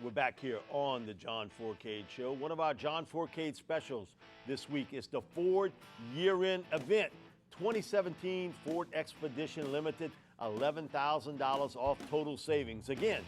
We're back here on the John Fourcade Show. One of our John Fourcade specials this week is the Ford year-end event. 2017 Ford Expedition Limited, $11,000 off total savings. Again,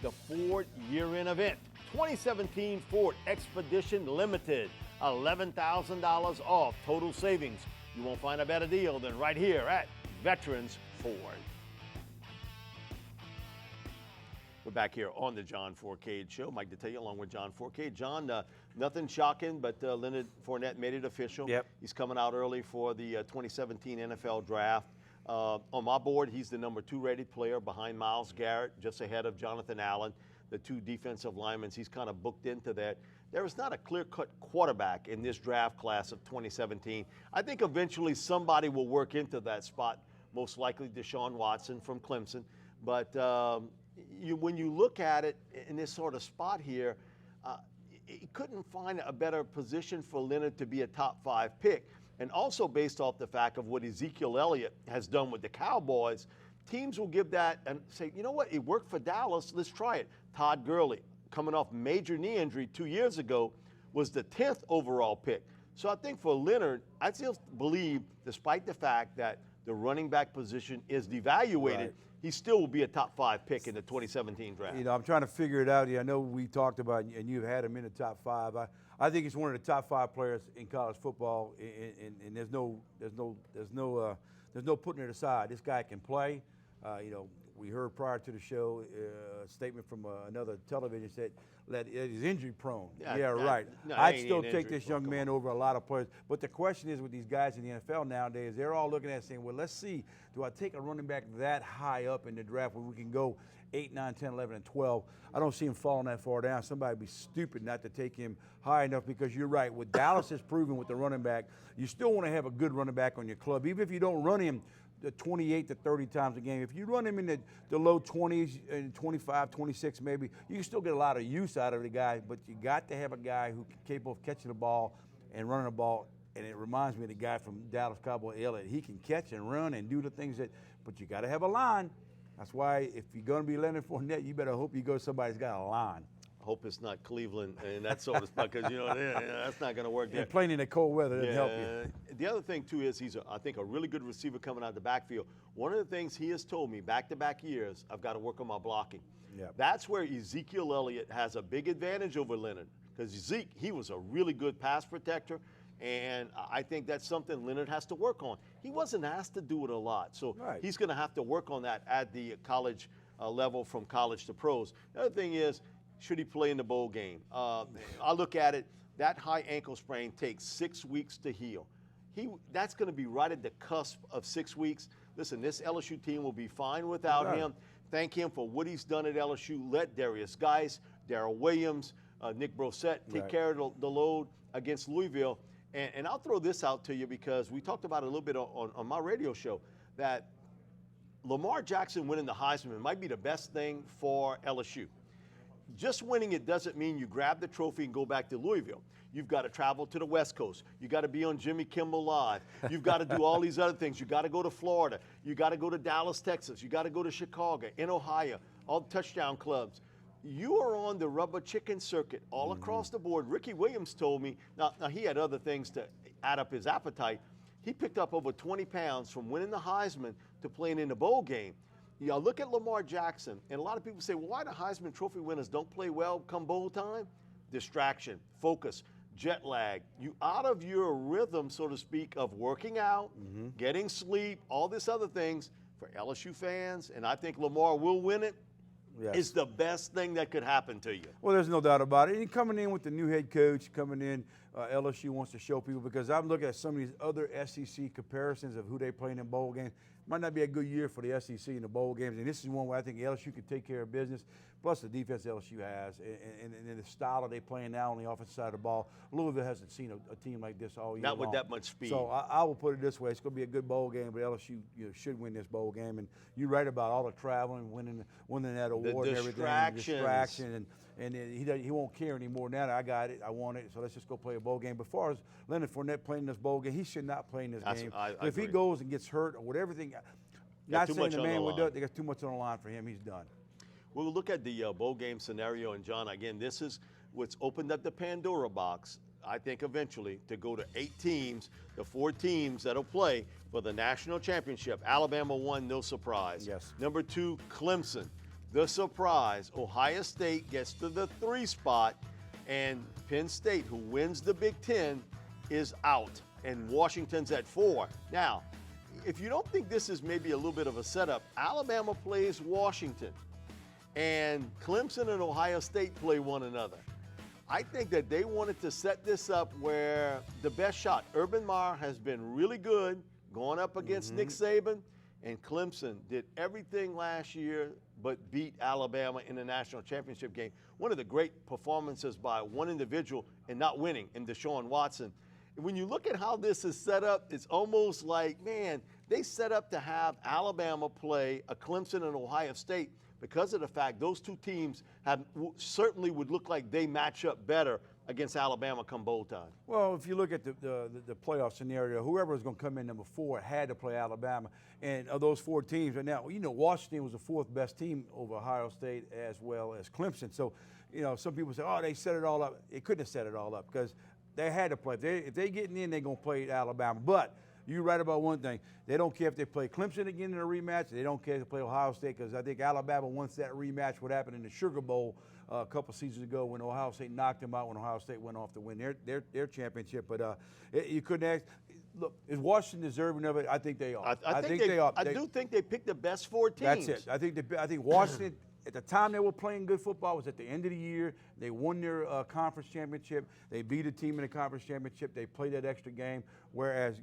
the Ford year-end event. 2017 Ford Expedition Limited, $11,000 off total savings. You won't find a better deal than right here at Veterans Ford. We're back here on the John Fourcade Show. Mike DeTaylor along with John Fourcade. John, nothing shocking, but Leonard Fournette made it official. Yep. He's coming out early for the 2017 NFL Draft. On my board, he's the number 2 rated player behind Myles Garrett, just ahead of Jonathan Allen, the 2 defensive linemen. He's kind of booked into that. There is not a clear-cut quarterback in this draft class of 2017. I think eventually somebody will work into that spot, most likely Deshaun Watson from Clemson. But when you look at it in this sort of spot here, he couldn't find a better position for Leonard to be a top 5 pick. And also based off the fact of what Ezekiel Elliott has done with the Cowboys, teams will give that and say, you know what, it worked for Dallas, let's try it. Todd Gurley, coming off major knee injury 2 years ago, was the 10th overall pick. So I think for Leonard, I still believe, despite the fact that the running back position is devaluated, Right. he still will be a top 5 pick in the 2017 draft. You know, I'm trying to figure it out here. I know we talked about, and you've had him in the top 5. I think he's one of the top 5 players in college football, and there's no putting it aside. This guy can play. You know, we heard prior to the show a statement from another television said that he's injury prone. Yeah, right. No, I'd ain't still an take injury this prone, young man over a lot of players. But the question is with these guys in the NFL nowadays, they're all looking at it saying, well, let's see, do I take a running back that high up in the draft where we can go 8, 9, 10, 11, and 12? I don't see him falling that far down. Somebody would be stupid not to take him high enough because you're right. What Dallas has proven with the running back, you still want to have a good running back on your club, even if you don't run him the 28 to 30 times a game. If you run him in the low 20s and 25, 26 maybe, you can still get a lot of use out of the guy, but you got to have a guy who's capable of catching the ball and running the ball. And it reminds me of the guy from Dallas Cowboy, Elliott. He can catch and run and do the things but you got to have a line. That's why if you're going to be Leonard Fournette, you better hope you go to somebody that's got a line. I hope it's not Cleveland and that sort of spot because, you know, that's not going to work there. And playing in the cold weather doesn't help you. The other thing, too, is he's, I think, a really good receiver coming out of the backfield. One of the things he has told me back-to-back years, I've got to work on my blocking. Yep. That's where Ezekiel Elliott has a big advantage over Leonard because Zeke, he was a really good pass protector, and I think that's something Leonard has to work on. He wasn't asked to do it a lot, so Right. he's going to have to work on that at the college level from college to pros. The other thing is, should he play in the bowl game? I look at it, that high ankle sprain takes 6 weeks to heal. That's going to be right at the cusp of 6 weeks. Listen, this LSU team will be fine without Right. him. Thank him for what he's done at LSU. Let Darius Geis, Darrell Williams, Nick Brossette take Right. care of the load against Louisville. And I'll throw this out to you because we talked about it a little bit on my radio show, that Lamar Jackson winning the Heisman might be the best thing for LSU. Just winning it doesn't mean you grab the trophy and go back to Louisville. You've got to travel to the West Coast. You got to be on Jimmy Kimmel Live. You've got to do all these other things. You got to go to Florida. You got to go to Dallas, Texas. You got to go to Chicago, in Ohio, all the touchdown clubs. You are on the rubber chicken circuit all across the board. Ricky Williams told me, now he had other things to add up his appetite. He picked up over 20 pounds from winning the Heisman to playing in the bowl game. You look at Lamar Jackson, and a lot of people say, well, why do Heisman Trophy winners don't play well come bowl time? Distraction, focus, jet lag. You out of your rhythm, so to speak, of working out, getting sleep, all this other things for LSU fans, and I think Lamar will win it. Yes. It's the best thing that could happen to you. Well, there's no doubt about it. And coming in with the new head coach, coming in, LSU wants to show people, because I'm looking at some of these other SEC comparisons of who they playing in bowl games. Might not be a good year for the SEC in the bowl games, and this is one where I think LSU could take care of business, plus the defense LSU has, and the style that they playing now on the offensive side of the ball. Louisville hasn't seen a team like this all year Not with long. that much speed. So I will put it this way. It's going to be a good bowl game, but LSU should win this bowl game. And you're right about all the traveling, winning that award and everything. Distraction. And he won't care anymore now that I got it, I want it, so let's just go play a bowl game. But as far as Leonard Fournette playing this bowl game, he should not play in this game. If he goes and gets hurt or whatever thing, not saying the man would do it, they got too much on the line for him, he's done. We'll look at the bowl game scenario, and John, again, this is what's opened up the Pandora box, I think eventually, to go to 8 teams, the 4 teams that'll play for the national championship. Alabama 1, no surprise. Yes. Number 2, Clemson, the surprise. Ohio State gets to the 3 spot, and Penn State, who wins the Big Ten, is out, and Washington's at 4. Now, if you don't think this is maybe a little bit of a setup, Alabama plays Washington, and Clemson and Ohio State play one another. I think that they wanted to set this up where the best shot. Urban Meyer has been really good going up against Nick Saban, and Clemson did everything last year but beat Alabama in the national championship game. One of the great performances by one individual and not winning in Deshaun Watson. When you look at how this is set up, it's almost like, man, they set up to have Alabama play a Clemson and Ohio State because of the fact those 2 teams certainly would look like they match up better against Alabama come bowl time. Well, if you look at the playoff scenario, whoever was going to come in number 4 had to play Alabama. And of those 4 teams right now, Washington was the 4th best team over Ohio State as well as Clemson. So, some people say, oh, they set it all up. It couldn't have set it all up because they had to play. If they're getting in, they're going to play Alabama. But you're right about one thing. They don't care if they play Clemson again in a rematch. They don't care if they play Ohio State because I think Alabama wants that rematch. What happened in the Sugar Bowl a couple seasons ago when Ohio State knocked them out when Ohio State went off to win their championship. But you couldn't ask. Look, is Washington deserving of it? I think they are. I think they are. I do think they picked the best 4 teams. That's it. I think Washington, at the time they were playing good football, was at the end of the year. They won their conference championship. They beat a team in the conference championship. They played that extra game, whereas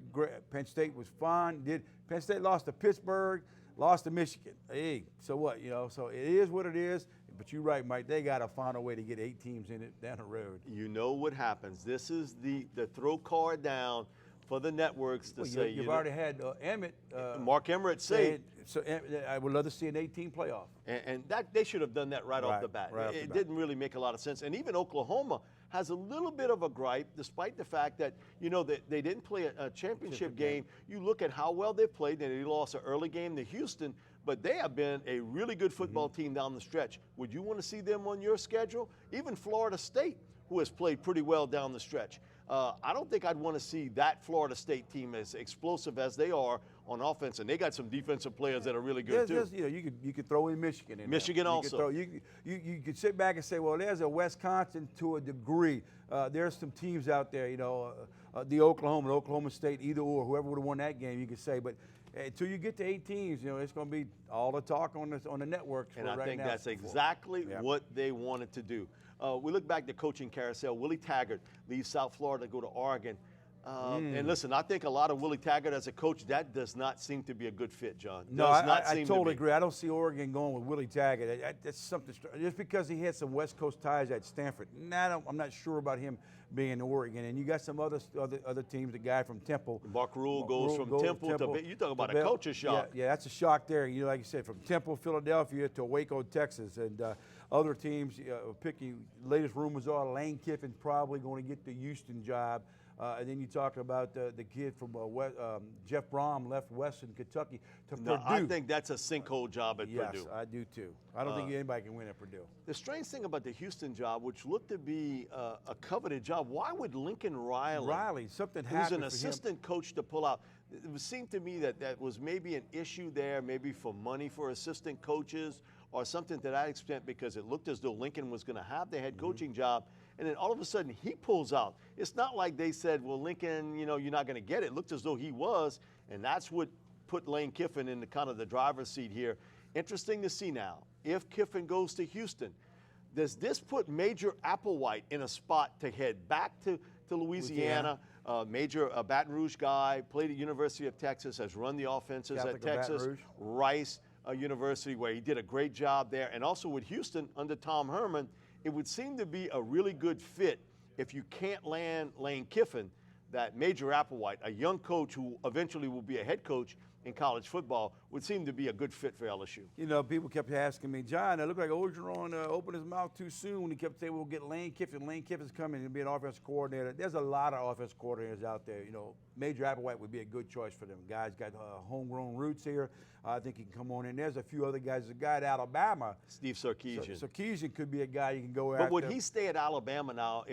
Penn State was fine. Penn State lost to Pittsburgh, lost to Michigan. Hey, so what? So it is what it is. But you're right, Mike. They got to find a way to get 8 teams in it down the road. You know what happens. This is the throw card down for the networks to say. You've already had Emmett. Mark Emmert say. So I would love to see an 8-team playoff. And that they should have done that right off the bat. It didn't really make a lot of sense. And even Oklahoma has a little bit of a gripe, despite the fact that, they didn't play a championship game. You look at how well they played, and they lost an early game to Houston, but they have been a really good football team down the stretch. Would you want to see them on your schedule? Even Florida State, who has played pretty well down the stretch. I don't think I'd want to see that Florida State team as explosive as they are on offense, and they got some defensive players that are really good too. You could throw in Michigan. Michigan also. You could sit back and say, well, there's a Wisconsin to a degree. There's some teams out there, the Oklahoma State, either or, whoever would have won that game, you could say, but. Until you get to 8 teams, it's going to be all the talk on the networks. And I think that's exactly what they wanted to do. We look back to coaching carousel. Willie Taggart leaves South Florida to go to Oregon. And listen, I think a lot of Willie Taggart as a coach, that does not seem to be a good fit, John. No, I totally agree. I don't see Oregon going with Willie Taggart. That's something. Just because he had some West Coast ties at Stanford, I'm not sure about him being in Oregon. And you got some other teams. The guy from Temple, Mark Rule goes from Temple to you talk about a culture shock. Yeah, that's a shock there. Like you said, from Temple, Philadelphia to Waco, Texas, and other teams picking. Latest rumors are Lane Kiffin probably going to get the Houston job. And then you talk about the kid from Jeff Brom left Western Kentucky to Purdue. I think that's a sinkhole job at Purdue. Yes, I do too. I don't think anybody can win at Purdue. The strange thing about the Houston job, which looked to be a coveted job, why would Lincoln Riley, something who's happened an assistant coach, to pull out? It seemed to me that was maybe an issue there, maybe for money for assistant coaches or something to that extent, because it looked as though Lincoln was going to have the head coaching job. And then all of a sudden he pulls out. It's not like they said, well, Lincoln, you're not going to get it. It looked as though he was, and that's what put Lane Kiffin in the kind of the driver's seat here. Interesting to see now, if Kiffin goes to Houston, does this put Major Applewhite in a spot to head back to Louisiana? Major Baton Rouge guy, played at University of Texas, has run the offenses at Texas, Rice University, where he did a great job there. And also with Houston under Tom Herman, it would seem to be a really good fit if you can't land Lane Kiffin, that Major Applewhite, a young coach who eventually will be a head coach in college football would seem to be a good fit for LSU. You know, people kept asking me, John, it looked like Orgeron opened his mouth too soon when he kept saying we'll get Lane Kiffin. Lane Kiffin's coming to be an offensive coordinator. There's a lot of offensive coordinators out there. You know, Major Applewhite would be a good choice for them. Guys got homegrown roots here. I think he can come on in. There's a few other guys. There's a guy at Alabama. Steve Sarkisian. Sarkisian could be a guy you can go after. But would he stay at Alabama now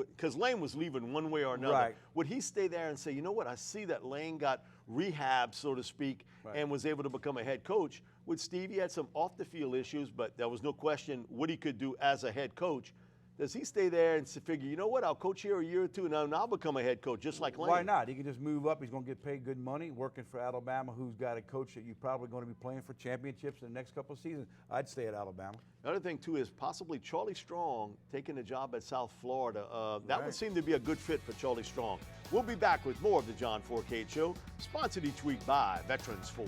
because Lane was leaving one way or another? Right. Would he stay there and say, you know what, I see that Lane got rehab, so to speak, and was able to become a head coach? With Steve, he had some off-the-field issues, but there was no question what he could do as a head coach. Does he stay there and figure, you know what, I'll coach here a year or two, and I'll become a head coach, just like Lane? Why not? He can just move up. He's going to get paid good money working for Alabama, who's got a coach that you're probably going to be playing for championships in the next couple of seasons. I'd stay at Alabama. Another thing, too, is possibly Charlie Strong taking a job at South Florida. That would seem to be a good fit for Charlie Strong. We'll be back with more of the John Fourcade Show, sponsored each week by Veterans Ford.